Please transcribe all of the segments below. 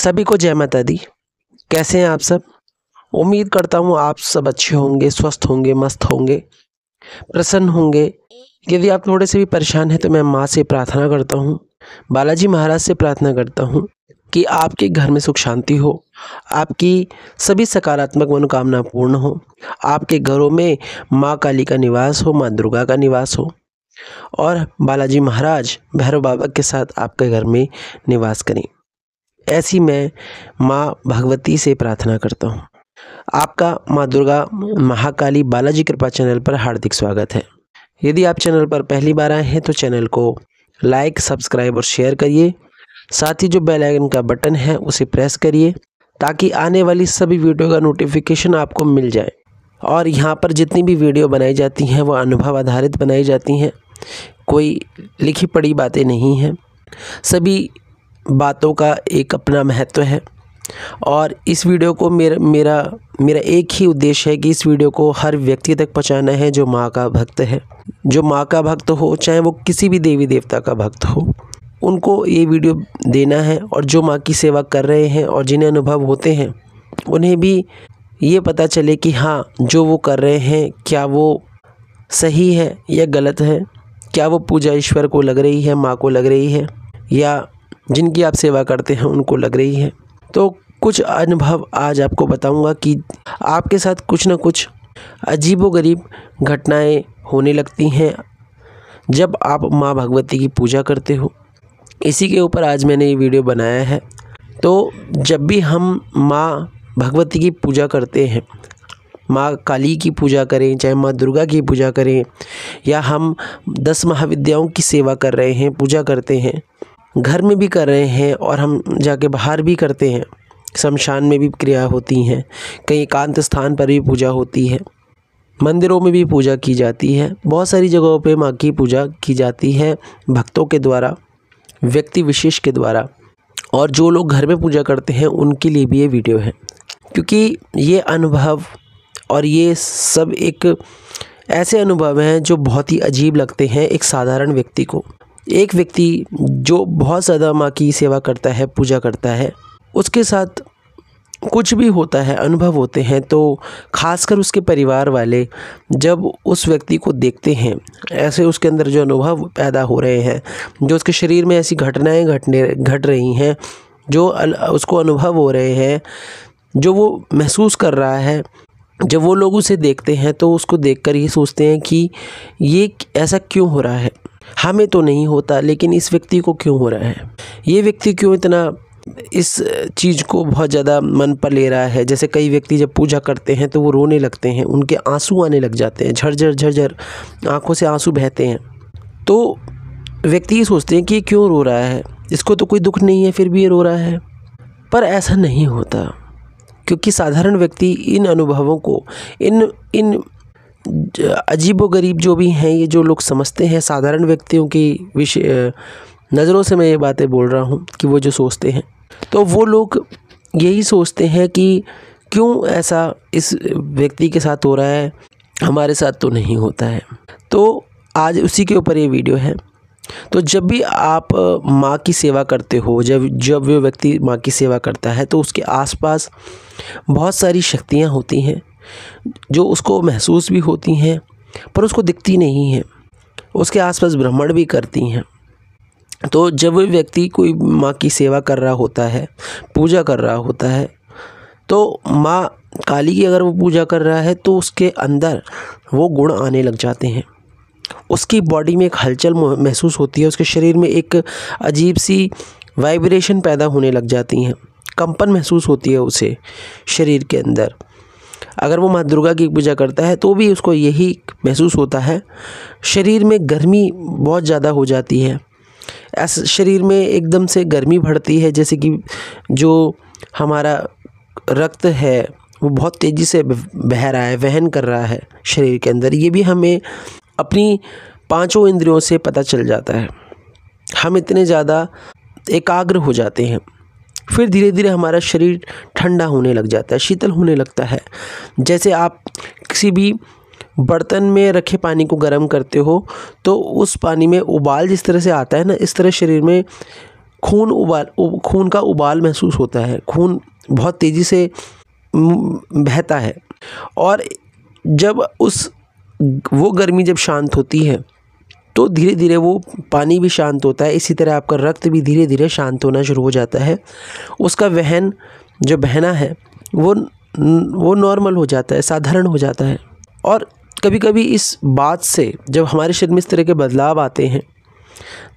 सभी को जय माता दी। कैसे हैं आप सब? उम्मीद करता हूँ आप सब अच्छे होंगे, स्वस्थ होंगे, मस्त होंगे, प्रसन्न होंगे। यदि आप थोड़े से भी परेशान हैं तो मैं माँ से प्रार्थना करता हूँ, बालाजी महाराज से प्रार्थना करता हूँ कि आपके घर में सुख शांति हो, आपकी सभी सकारात्मक मनोकामना पूर्ण हो, आपके घरों में माँ काली का निवास हो, माँ दुर्गा का निवास हो और बालाजी महाराज भैरव बाबा के साथ आपके घर में निवास करें। ऐसी मैं माँ भगवती से प्रार्थना करता हूँ। आपका माँ दुर्गा महाकाली बालाजी कृपा चैनल पर हार्दिक स्वागत है। यदि आप चैनल पर पहली बार आए हैं तो चैनल को लाइक, सब्सक्राइब और शेयर करिए। साथ ही जो बेल आइकन का बटन है उसे प्रेस करिए ताकि आने वाली सभी वीडियो का नोटिफिकेशन आपको मिल जाए। और यहाँ पर जितनी भी वीडियो बनाई जाती हैं वो अनुभव आधारित बनाई जाती हैं, कोई लिखी पढ़ी बातें नहीं हैं। सभी बातों का एक अपना महत्व है और इस वीडियो को मेरा एक ही उद्देश्य है कि इस वीडियो को हर व्यक्ति तक पहुंचाना है जो माँ का भक्त है। जो माँ का भक्त हो, चाहे वो किसी भी देवी देवता का भक्त हो, उनको ये वीडियो देना है। और जो माँ की सेवा कर रहे हैं और जिन्हें अनुभव होते हैं उन्हें भी ये पता चले कि हाँ, जो वो कर रहे हैं क्या वो सही है या गलत है, क्या वो पूजा ईश्वर को लग रही है, माँ को लग रही है, या जिनकी आप सेवा करते हैं उनको लग रही है। तो कुछ अनुभव आज आपको बताऊंगा कि आपके साथ कुछ ना कुछ अजीबोगरीब घटनाएं होने लगती हैं जब आप माँ भगवती की पूजा करते हो। इसी के ऊपर आज मैंने ये वीडियो बनाया है। तो जब भी हम माँ भगवती की पूजा करते हैं, माँ काली की पूजा करें, चाहे माँ दुर्गा की पूजा करें, या हम 10 महाविद्याओं की सेवा कर रहे हैं, पूजा करते हैं, घर में भी कर रहे हैं और हम जाके बाहर भी करते हैं, शमशान में भी क्रिया होती हैं, कहीं एकांत स्थान पर भी पूजा होती है, मंदिरों में भी पूजा की जाती है, बहुत सारी जगहों पे माँ की पूजा की जाती है भक्तों के द्वारा, व्यक्ति विशेष के द्वारा। और जो लोग घर में पूजा करते हैं उनके लिए भी ये वीडियो है, क्योंकि ये अनुभव और ये सब एक ऐसे अनुभव हैं जो बहुत ही अजीब लगते हैं एक साधारण व्यक्ति को। एक व्यक्ति जो बहुत ज़्यादा माँ की सेवा करता है, पूजा करता है, उसके साथ कुछ भी होता है, अनुभव होते हैं, तो खासकर उसके परिवार वाले जब उस व्यक्ति को देखते हैं, ऐसे उसके अंदर जो अनुभव पैदा हो रहे हैं, जो उसके शरीर में ऐसी घटनाएं घट रही हैं, जो उसको अनुभव हो रहे हैं, जो वो महसूस कर रहा है, जब वो लोग उसे देखते हैं तो उसको देखकर ये सोचते हैं कि ये ऐसा क्यों हो रहा है, हमें तो नहीं होता लेकिन इस व्यक्ति को क्यों हो रहा है, ये व्यक्ति क्यों इतना इस चीज़ को बहुत ज़्यादा मन पर ले रहा है। जैसे कई व्यक्ति जब पूजा करते हैं तो वो रोने लगते हैं, उनके आंसू आने लग जाते हैं, झरझर आंखों से आंसू बहते हैं। तो व्यक्ति ये सोचते हैं कि ये क्यों रो रहा है, इसको तो कोई दुख नहीं है फिर भी ये रो रहा है। पर ऐसा नहीं होता, क्योंकि साधारण व्यक्ति इन अनुभवों को, इन अजीबोगरीब जो भी हैं, ये जो लोग समझते हैं, साधारण व्यक्तियों की नज़रों से मैं ये बातें बोल रहा हूँ कि वो जो सोचते हैं, तो वो लोग यही सोचते हैं कि क्यों ऐसा इस व्यक्ति के साथ हो रहा है, हमारे साथ तो नहीं होता है। तो आज उसी के ऊपर ये वीडियो है। तो जब भी आप माँ की सेवा करते हो, जब वो व्यक्ति माँ की सेवा करता है तो उसके आसपास बहुत सारी शक्तियाँ होती हैं जो उसको महसूस भी होती हैं पर उसको दिखती नहीं हैं, उसके आसपास भ्रमण भी करती हैं। तो जब वो व्यक्ति कोई माँ की सेवा कर रहा होता है, पूजा कर रहा होता है, तो माँ काली की अगर वो पूजा कर रहा है तो उसके अंदर वो गुण आने लग जाते हैं, उसकी बॉडी में एक हलचल महसूस होती है, उसके शरीर में एक अजीब सी वाइब्रेशन पैदा होने लग जाती हैं, कंपन महसूस होती है उसे शरीर के अंदर। अगर वो माँ दुर्गा की पूजा करता है तो भी उसको यही महसूस होता है, शरीर में गर्मी बहुत ज़्यादा हो जाती है, ऐसे शरीर में एकदम से गर्मी बढ़ती है, जैसे कि जो हमारा रक्त है वो बहुत तेज़ी से बह रहा है, वहन कर रहा है शरीर के अंदर। ये भी हमें अपनी 5 इंद्रियों से पता चल जाता है, हम इतने ज़्यादा एकाग्र हो जाते हैं। फिर धीरे धीरे हमारा शरीर ठंडा होने लग जाता है, शीतल होने लगता है। जैसे आप किसी भी बर्तन में रखे पानी को गर्म करते हो तो उस पानी में उबाल जिस तरह से आता है ना, इस तरह शरीर में खून का उबाल महसूस होता है, खून बहुत तेज़ी से बहता है। और जब वो गर्मी जब शांत होती है तो धीरे धीरे वो पानी भी शांत होता है। इसी तरह आपका रक्त भी धीरे धीरे शांत होना शुरू हो जाता है। उसका जो बहना है वो नॉर्मल हो जाता है, साधारण हो जाता है। और कभी कभी इस बात से जब हमारे शरीर में इस तरह के बदलाव आते हैं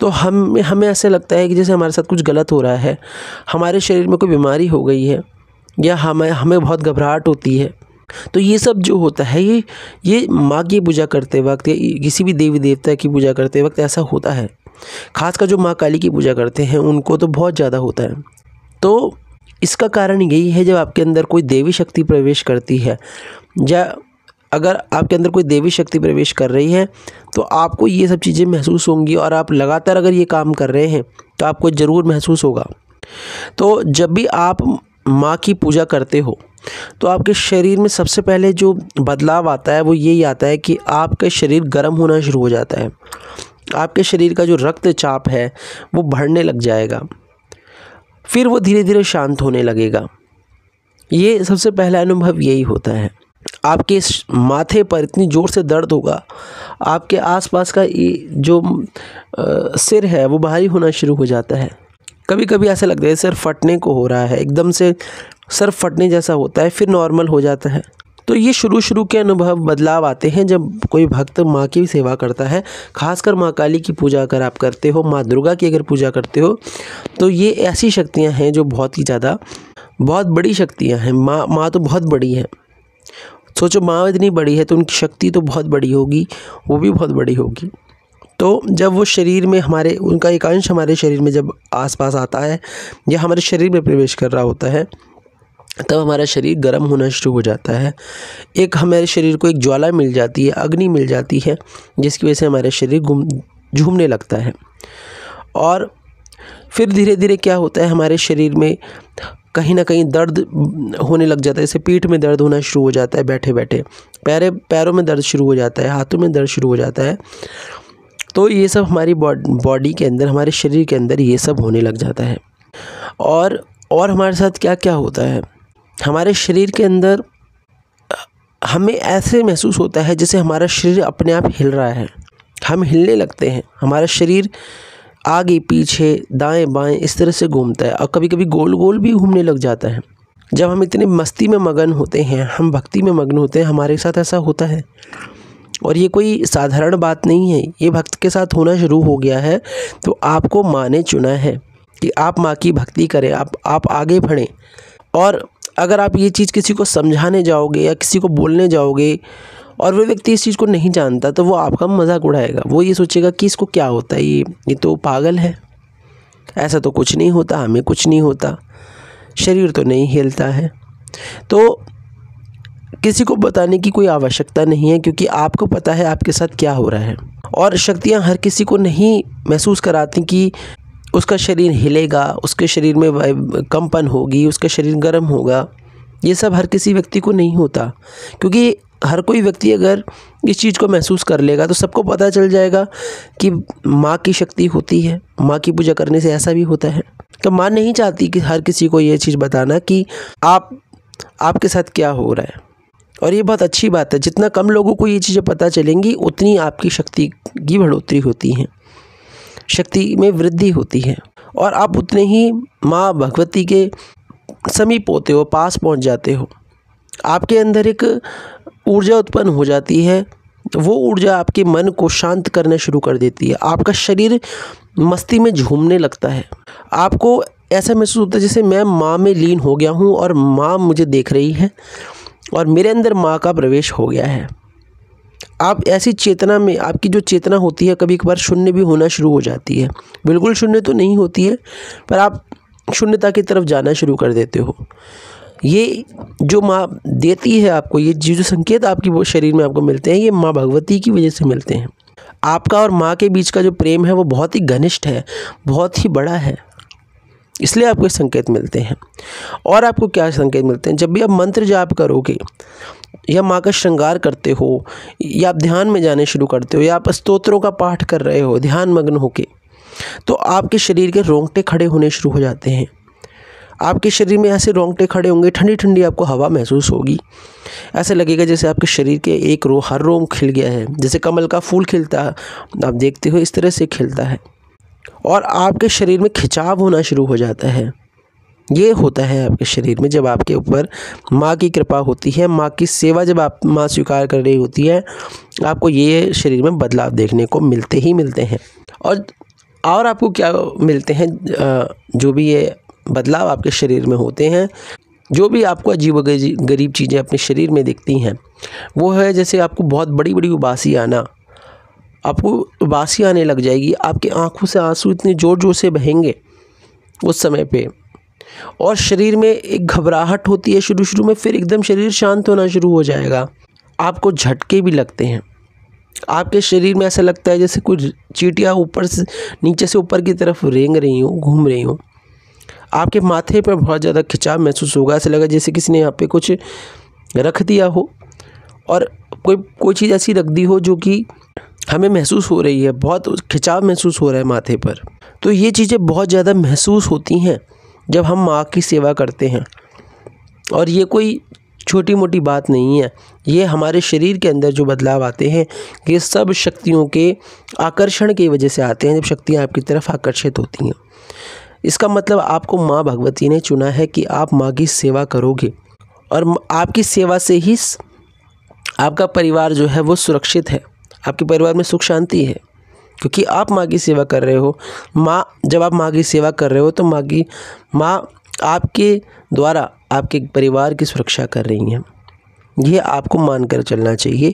तो हमें ऐसे लगता है कि जैसे हमारे साथ कुछ गलत हो रहा है, हमारे शरीर में कोई बीमारी हो गई है, या हमें बहुत घबराहट होती है। तो ये सब जो होता है ये माँ की पूजा करते वक्त या किसी भी देवी देवता की पूजा करते वक्त ऐसा होता है। खासकर जो माँ काली की पूजा करते हैं उनको तो बहुत ज़्यादा होता है। तो इसका कारण यही है, जब आपके अंदर कोई देवी शक्ति प्रवेश करती है, या अगर आपके अंदर कोई देवी शक्ति प्रवेश कर रही है तो आपको ये सब चीज़ें महसूस होंगी। और आप लगातार अगर ये काम कर रहे हैं तो आपको ज़रूर महसूस होगा। तो जब भी आप माँ की पूजा करते हो तो आपके शरीर में सबसे पहले जो बदलाव आता है वो यही आता है कि आपका शरीर गर्म होना शुरू हो जाता है। आपके शरीर का जो रक्तचाप है वो बढ़ने लग जाएगा, फिर वो धीरे धीरे शांत होने लगेगा। ये सबसे पहला अनुभव यही होता है। आपके माथे पर इतनी ज़ोर से दर्द होगा, आपके आसपास का जो सिर है वो भारी होना शुरू हो जाता है। कभी कभी ऐसा लगता है सिर फटने को हो रहा है, एकदम से सर फटने जैसा होता है, फिर नॉर्मल हो जाता है। तो ये शुरू के अनुभव बदलाव आते हैं जब कोई भक्त माँ की सेवा करता है। खासकर माँ काली की पूजा अगर आप करते हो, माँ दुर्गा की अगर पूजा करते हो, तो ये ऐसी शक्तियाँ हैं जो बहुत बड़ी शक्तियाँ हैं। माँ तो बहुत बड़ी है। सोचो माँ इतनी बड़ी है तो उनकी शक्ति तो बहुत बड़ी होगी, वो भी बहुत बड़ी होगी। तो जब वो शरीर में उनका एक अंश हमारे शरीर में जब आसपास आता है या हमारे शरीर में प्रवेश कर रहा होता है, तब हमारा शरीर गर्म होना शुरू हो जाता है। हमारे शरीर को एक ज्वाला मिल जाती है, अग्नि मिल जाती है, जिसकी वजह से हमारा शरीर झूमने लगता है। और फिर धीरे धीरे क्या होता है, हमारे शरीर में कहीं ना कहीं दर्द होने लग जाता है। जैसे पीठ में दर्द होना शुरू हो जाता है बैठे बैठे, पैरों में दर्द शुरू हो जाता है, हाथों में दर्द शुरू हो जाता है। तो ये सब हमारी बॉडी के अंदर, हमारे शरीर के अंदर ये सब होने लग जाता है। और हमारे साथ क्या क्या होता है, हमारे शरीर के अंदर हमें ऐसे महसूस होता है जैसे हमारा शरीर अपने आप हिल रहा है। हम हिलने लगते हैं, हमारा शरीर आगे पीछे दाएं बाएं इस तरह से घूमता है, और कभी कभी गोल गोल भी घूमने लग जाता है। जब हम इतने मस्ती में मगन होते हैं, हम भक्ति में मगन होते हैं, हमारे साथ ऐसा होता है। और ये कोई साधारण बात नहीं है, ये भक्त के साथ होना शुरू हो गया है। तो आपको माँ ने चुना है कि आप माँ की भक्ति करें, आप आगे बढ़ें। और अगर आप ये चीज़ किसी को समझाने जाओगे या किसी को बोलने जाओगे और वो व्यक्ति इस चीज़ को नहीं जानता, तो वो आपका मजाक उड़ाएगा। वो ये सोचेगा कि इसको क्या होता है, ये तो पागल है, ऐसा तो कुछ नहीं होता, हमें कुछ नहीं होता, शरीर तो नहीं हिलता है। तो किसी को बताने की कोई आवश्यकता नहीं है, क्योंकि आपको पता है आपके साथ क्या हो रहा है। और शक्तियाँ हर किसी को नहीं महसूस कराती कि उसका शरीर हिलेगा, उसके शरीर में कंपन होगी, उसका शरीर गर्म होगा। ये सब हर किसी व्यक्ति को नहीं होता, क्योंकि हर कोई व्यक्ति अगर इस चीज़ को महसूस कर लेगा तो सबको पता चल जाएगा कि माँ की शक्ति होती है, माँ की पूजा करने से ऐसा भी होता है। तो माँ नहीं चाहती कि हर किसी को ये चीज़ बताना कि आपके साथ क्या हो रहा है। और ये बहुत अच्छी बात है, जितना कम लोगों को ये चीज़ें पता चलेंगी उतनी आपकी शक्ति की बढ़ोतरी होती है, शक्ति में वृद्धि होती है, और आप उतने ही माँ भगवती के समीप होते हो, पास पहुँच जाते हो। आपके अंदर एक ऊर्जा उत्पन्न हो जाती है, वो ऊर्जा आपके मन को शांत करना शुरू कर देती है। आपका शरीर मस्ती में झूमने लगता है, आपको ऐसा महसूस होता है जैसे मैं माँ में लीन हो गया हूँ और माँ मुझे देख रही है और मेरे अंदर माँ का प्रवेश हो गया है। आप ऐसी चेतना में, आपकी जो चेतना होती है कभी कभार शून्य भी होना शुरू हो जाती है। बिल्कुल शून्य तो नहीं होती है, पर आप शून्यता की तरफ जाना शुरू कर देते हो। ये जो माँ देती है आपको, ये जो संकेत आपकी वो शरीर में आपको मिलते हैं, ये माँ भगवती की वजह से मिलते हैं। आपका और माँ के बीच का जो प्रेम है वो बहुत ही घनिष्ठ है, बहुत ही बड़ा है, इसलिए आपको ये संकेत मिलते हैं। और आपको क्या संकेत मिलते हैं, जब भी आप मंत्र जाप करोगे या माँ का श्रृंगार करते हो या आप ध्यान में जाने शुरू करते हो या आप स्तोत्रों का पाठ कर रहे हो ध्यान मग्न होके, तो आपके शरीर के रोंगटे खड़े होने शुरू हो जाते हैं। आपके शरीर में ऐसे रोंगटे खड़े होंगे, ठंडी ठंडी आपको हवा महसूस होगी। ऐसा लगेगा जैसे आपके शरीर के हर रोम खिल गया है, जैसे कमल का फूल खिलता है, आप देखते हो इस तरह से खिलता है। और आपके शरीर में खिंचाव होना शुरू हो जाता है। ये होता है आपके शरीर में जब आपके ऊपर माँ की कृपा होती है, माँ की सेवा जब आप माँ स्वीकार कर रही होती है, आपको ये शरीर में बदलाव देखने को मिलते ही मिलते हैं। और आपको क्या मिलते हैं, जो भी ये बदलाव आपके शरीर में होते हैं, जो भी आपको अजीब-गरीब चीज़ें अपने शरीर में दिखती हैं, वो है जैसे आपको बहुत बड़ी बड़ी उबासी आना, आपको उबासी आने लग जाएगी, आपकी आंखों से आंसू इतने ज़ोर ज़ोर से बहेंगे उस समय पे, और शरीर में एक घबराहट होती है शुरू में, फिर एकदम शरीर शांत होना शुरू हो जाएगा। आपको झटके भी लगते हैं, आपके शरीर में ऐसा लगता है जैसे कुछ चींटियाँ ऊपर से नीचे से ऊपर की तरफ रेंग रही हों, घूम रही हों। आपके माथे पर बहुत ज़्यादा खिंचाव महसूस होगा, ऐसा लगा जैसे किसी ने यहाँ पे कुछ रख दिया हो और कोई चीज़ ऐसी रख दी हो जो कि हमें महसूस हो रही है, बहुत खिंचाव महसूस हो रहा है माथे पर। तो ये चीज़ें बहुत ज़्यादा महसूस होती हैं जब हम माँ की सेवा करते हैं, और ये कोई छोटी मोटी बात नहीं है। ये हमारे शरीर के अंदर जो बदलाव आते हैं, ये सब शक्तियों के आकर्षण की वजह से आते हैं, जब शक्तियाँ आपकी तरफ आकर्षित होती हैं। इसका मतलब आपको माँ भगवती ने चुना है कि आप माँ की सेवा करोगे, और आपकी सेवा से ही आपका परिवार जो है वो सुरक्षित है, आपके परिवार में सुख शांति है, क्योंकि आप माँ की सेवा कर रहे हो। जब आप माँ की सेवा कर रहे हो तो माँ आपके द्वारा आपके परिवार की सुरक्षा कर रही हैं। ये आपको मानकर चलना चाहिए।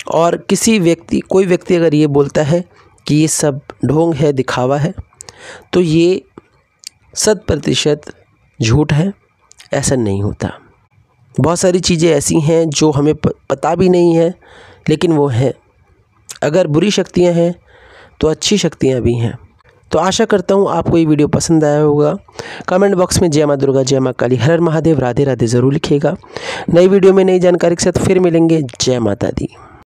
और कोई व्यक्ति अगर ये बोलता है कि ये सब ढोंग है, दिखावा है, तो ये 100% झूठ है। ऐसा नहीं होता। बहुत सारी चीज़ें ऐसी हैं जो हमें पता भी नहीं है, लेकिन वो हैं। अगर बुरी शक्तियाँ हैं तो अच्छी शक्तियाँ भी हैं। तो आशा करता हूँ आपको ये वीडियो पसंद आया होगा। कमेंट बॉक्स में जय माँ दुर्गा, जय माँ काली, हर हर महादेव, राधे राधे ज़रूर लिखिएगा। नई वीडियो में नई जानकारी के साथ फिर मिलेंगे। जय माता दी।